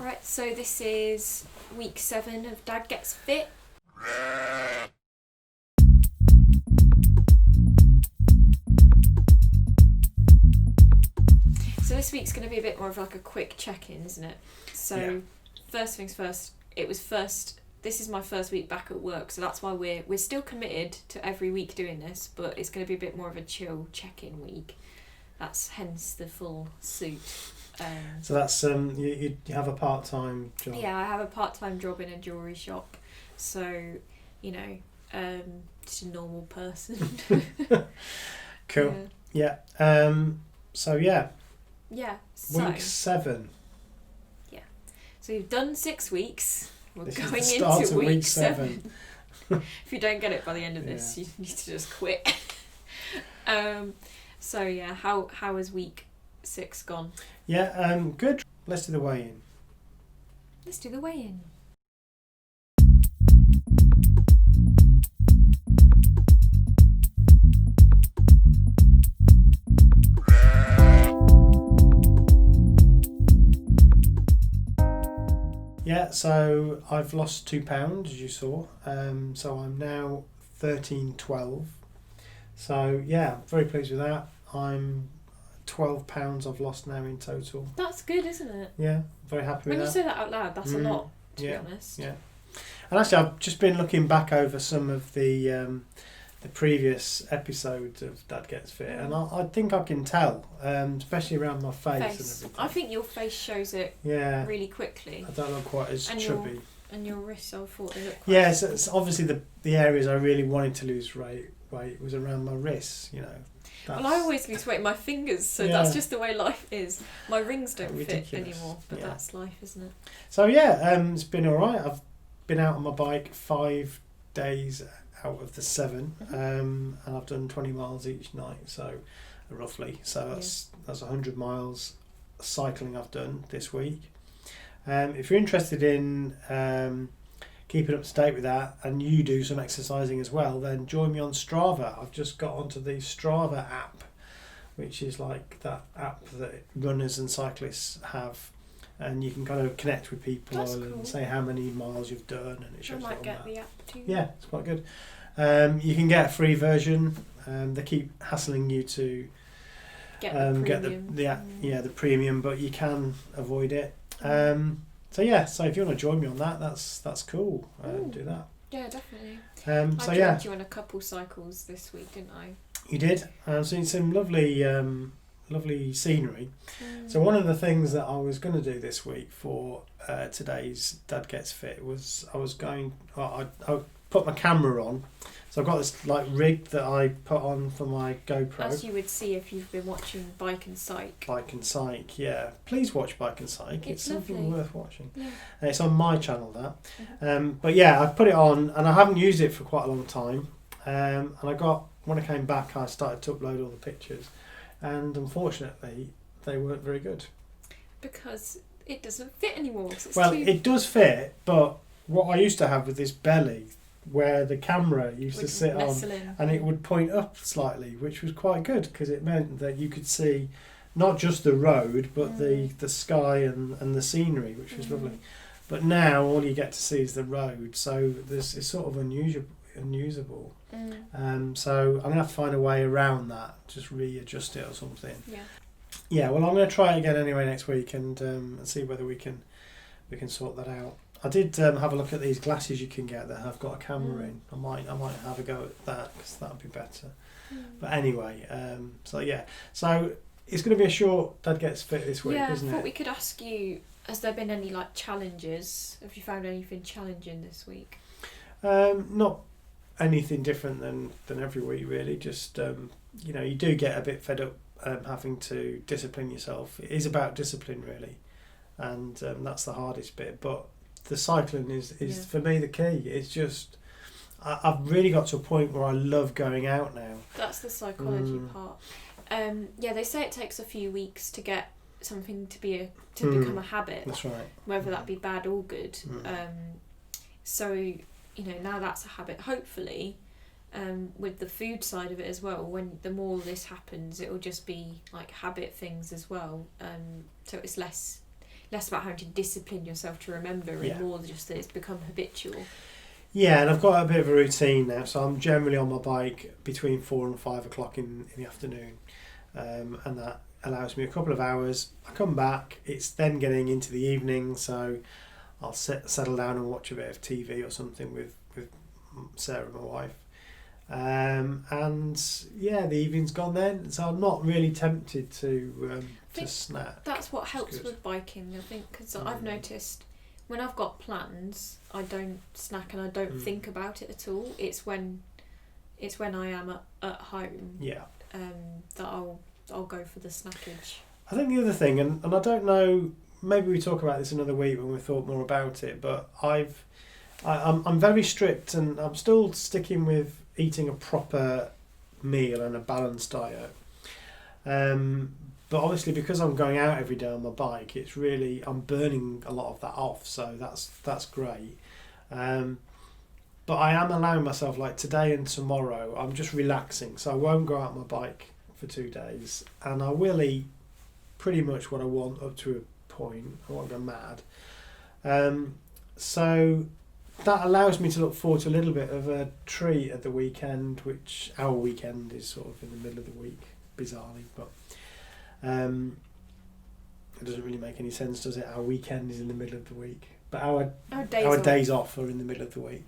Right, so this is week 7 of Dad Gets Fit. So this week's going to be a bit more of like a quick check-in, isn't it? So First things first, this is my first week back at work, so that's why we're still committed to every week doing this, but it's going to be a bit more of a chill check-in week. That's hence the full suit. So that's you have a part-time job. Yeah, I have a part-time job in a jewellery shop, so just a normal person. Cool. Yeah. So week 7. Yeah. So we've done 6 weeks. We're This going is the start into of week 7. If you don't get it by the end of this, you need to just quit. So yeah, how has week 6 gone? Yeah, good. Let's do the weigh-in. Let's do the weigh-in. Yeah, so I've lost 2 pounds, as you saw. So I'm now 13.12. So yeah, very pleased with that. I'm 12 pounds I've lost now in total. That's good, isn't it? Yeah, very happy with that. When you say that out loud, that's a lot, to be honest. Yeah. And actually, I've just been looking back over some of the previous episodes of Dad Gets Fit, and I think I can tell, especially around my face. And everything. I think your face shows it really quickly. I don't look quite as chubby. And your wrists, I thought they looked quite... Yeah, so it's obviously the areas I really wanted to lose weight was around my wrists, Well, I always lose weight in my fingers, so that's just the way life is. My rings don't fit anymore, but that's life, isn't it? So it's been alright. I've been out on my bike 5 days out of the 7, and I've done 20 miles each night, so roughly. So that's 100 miles cycling I've done this week. If you're interested in keeping up to date with that, and you do some exercising as well, then join me on Strava. I've just got onto the Strava app, which is like that app that runners and cyclists have, and you can kind of connect with people and say how many miles you've done, and it shows I might on get that. the app too. Yeah, it's quite good. You can get a free version. They keep hassling you to get the premium, but you can avoid it. So if you want to join me on that, that's cool. Do that. Yeah, definitely. I joined you on a couple cycles this week, didn't I? You did. I've seen some lovely scenery. So one of the things that I was going to do this week for today's Dad Gets Fit was I put my camera on. So I've got this rig that I put on for my GoPro. As you would see if you've been watching Bike and Psych. Bike and Psych, yeah. Please watch Bike and Psych. It's something lovely. worth watching. Yeah. And it's on my channel, that. I put it on, and I haven't used it for quite a long time. And when I came back, I started to upload all the pictures. And unfortunately, they weren't very good. Because it doesn't fit anymore. It does fit, but what I used to have with this belly, where the camera used to sit on, and it would point up slightly, which was quite good because it meant that you could see not just the road but the sky and the scenery, which was lovely. But now all you get to see is the road, so it's sort of unusable. So I'm gonna have to find a way around that, just readjust it or something. Well, I'm gonna try it again anyway next week and see whether we can sort that out. I did have a look at these glasses you can get that have got a camera in. I might have a go at that because that'd be better. But anyway, so it's going to be a short Dad Gets Fit this week, isn't it? I thought we could ask you, has there been any challenges? Have you found anything challenging this week? Not anything different than every week, really. Just you do get a bit fed up having to discipline yourself. It is about discipline, really, and that's the hardest bit. But the cycling is for me the key. It's just I've really got to a point where I love going out now. That's the psychology part. They say it takes a few weeks to get something to become a habit. That's right. Whether that be bad or good. So now that's a habit. Hopefully, with the food side of it as well. When the more this happens, it will just be habit things as well. So it's less less about having to discipline yourself to remember and more just that it's become habitual. Yeah, and I've got a bit of a routine now, so I'm generally on my bike between 4 and 5 o'clock in the afternoon, and that allows me a couple of hours. I come back, it's then getting into the evening, so I'll settle down and watch a bit of TV or something with Sarah, my wife. And yeah, the evening's gone then, so I'm not really tempted to snack. That's what helps with biking, I think, because I've noticed when I've got plans, I don't snack and I don't think about it at all. It's when I am at home that I'll go for the snackage. I think the other thing, and I don't know, maybe we talk about this another week when we've thought more about it, but I'm very strict, and I'm still sticking with eating a proper meal and a balanced diet. But obviously, because I'm going out every day on my bike, it's really, I'm burning a lot of that off, so that's great. But I am allowing myself, like today and tomorrow, I'm just relaxing, so I won't go out on my bike for 2 days, and I will eat pretty much what I want up to a point. I won't go mad. So that allows me to look forward to a little bit of a treat at the weekend, which our weekend is sort of in the middle of the week, bizarrely, but it doesn't really make any sense, does it? Our weekend is in the middle of the week, but our days off are in the middle of the week.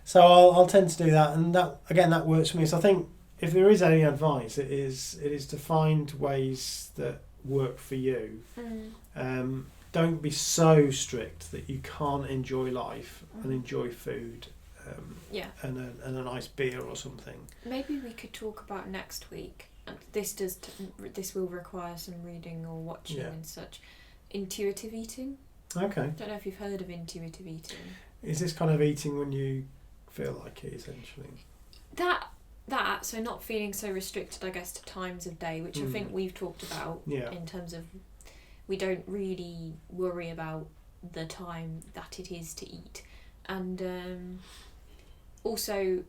So I'll tend to do that, and that works for me. So I think if there is any advice, it is to find ways that work for you. Don't be so strict that you can't enjoy life and enjoy food, and a nice beer or something. Maybe we could talk about next week. And this will require some reading or watching and such. Intuitive eating. Okay. Don't know if you've heard of intuitive eating. Is this kind of eating when you feel like it, essentially? That so not feeling so restricted, I guess, to times of day, which I think we've talked about in terms of we don't really worry about the time that it is to eat, and also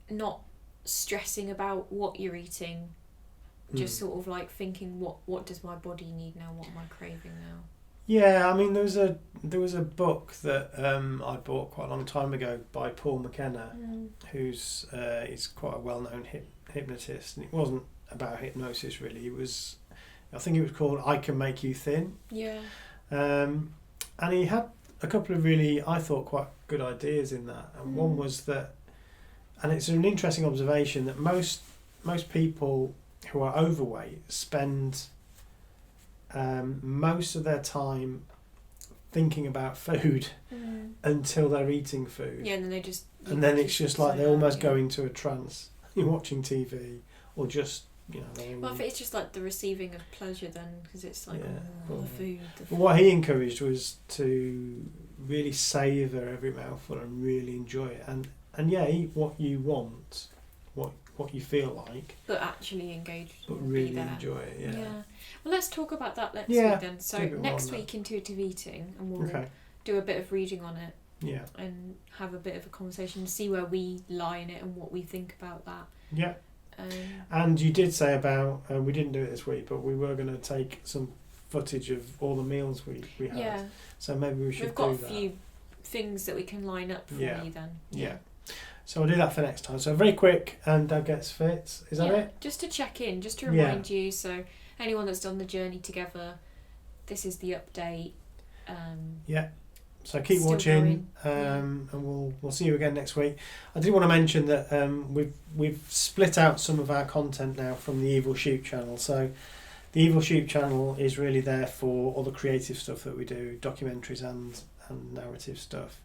not stressing about what you're eating, just sort of like thinking what does my body need now, what am I craving now. Yeah, I mean there was a book that I bought quite a long time ago by Paul McKenna, who's he's quite a well-known hypnotist, and it wasn't about hypnosis really. I think it was called I Can Make You Thin. Yeah. And he had a couple of really, I thought, quite good ideas in that. And one was that, and it's an interesting observation, that most people who are overweight spend most of their time thinking about food until they're eating food. Yeah, and then it's just like they almost go into a trance. You're watching TV or just, well, I think it's just like the receiving of pleasure then, because it's like the food. But what he encouraged was to really savour every mouthful and really enjoy it, and eat what you want, what you feel like, but actually engage, but really enjoy it. Yeah. Well, let's talk about that next week then. So next week, intuitive eating, and we'll do a bit of reading on it. Yeah. And have a bit of a conversation and see where we lie in it and what we think about that. Yeah. And you did say about, we didn't do it this week, but we were going to take some footage of all the meals we had. Yeah. So maybe we should do that. We've got a few things that we can line up for you then. Yeah. So we'll do that for next time. So very quick, and Dad Gets Fit. Is that it? Just to check in, just to remind you. So anyone that's done the journey together, this is the update. So keep watching, and we'll see you again next week. I did want to mention that we've split out some of our content now from the Evil Sheep channel. So the Evil Sheep channel is really there for all the creative stuff that we do, documentaries and narrative stuff.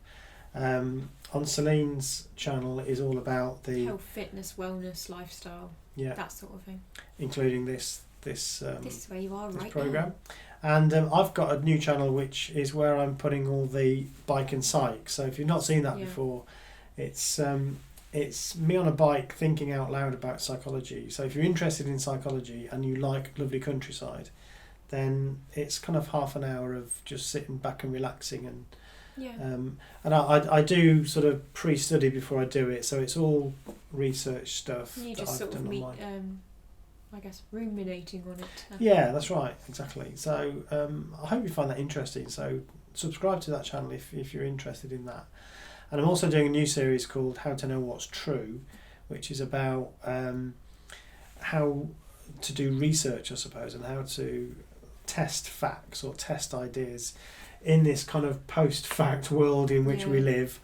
On Celine's channel is all about the health, fitness, wellness, lifestyle, that sort of thing, including this is where you are right program. now. And I've got a new channel which is where I'm putting all the bike and psych. So if you've not seen that before, it's me on a bike thinking out loud about psychology. So if you're interested in psychology and you like lovely countryside, then it's kind of half an hour of just sitting back and relaxing, and I do sort of pre-study before I do it, so it's all research stuff. You just sort of meet I guess, ruminating on it. Yeah, that's right, exactly. So I hope you find that interesting. So subscribe to that channel if you're interested in that. And I'm also doing a new series called How to Know What's True, which is about how to do research, I suppose, and how to test facts or test ideas in this kind of post-fact world in which we live.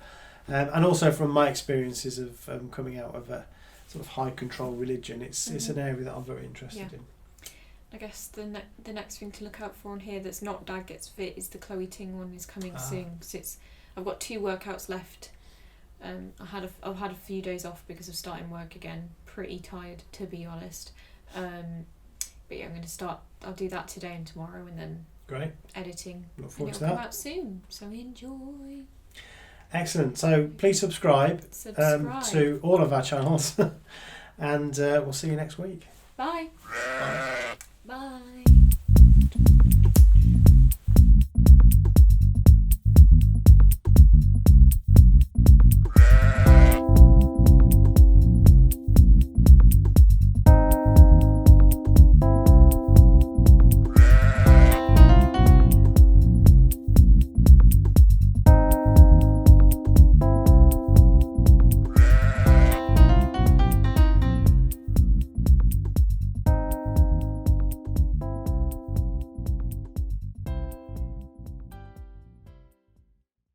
And also from my experiences of coming out of a sort of high control religion, it's an area that I'm very interested in. I guess the next thing to look out for on here that's not Dad Gets Fit is the Chloe Ting one is coming soon. Cause I've got 2 workouts left. I've had a few days off because of starting work again. Pretty tired, to be honest. But yeah, I'll do that today and tomorrow, and then great editing. Look forward to that. It'll come out soon, so enjoy. Excellent. So please subscribe. To all of our channels, and we'll see you next week. Bye. Bye. Bye.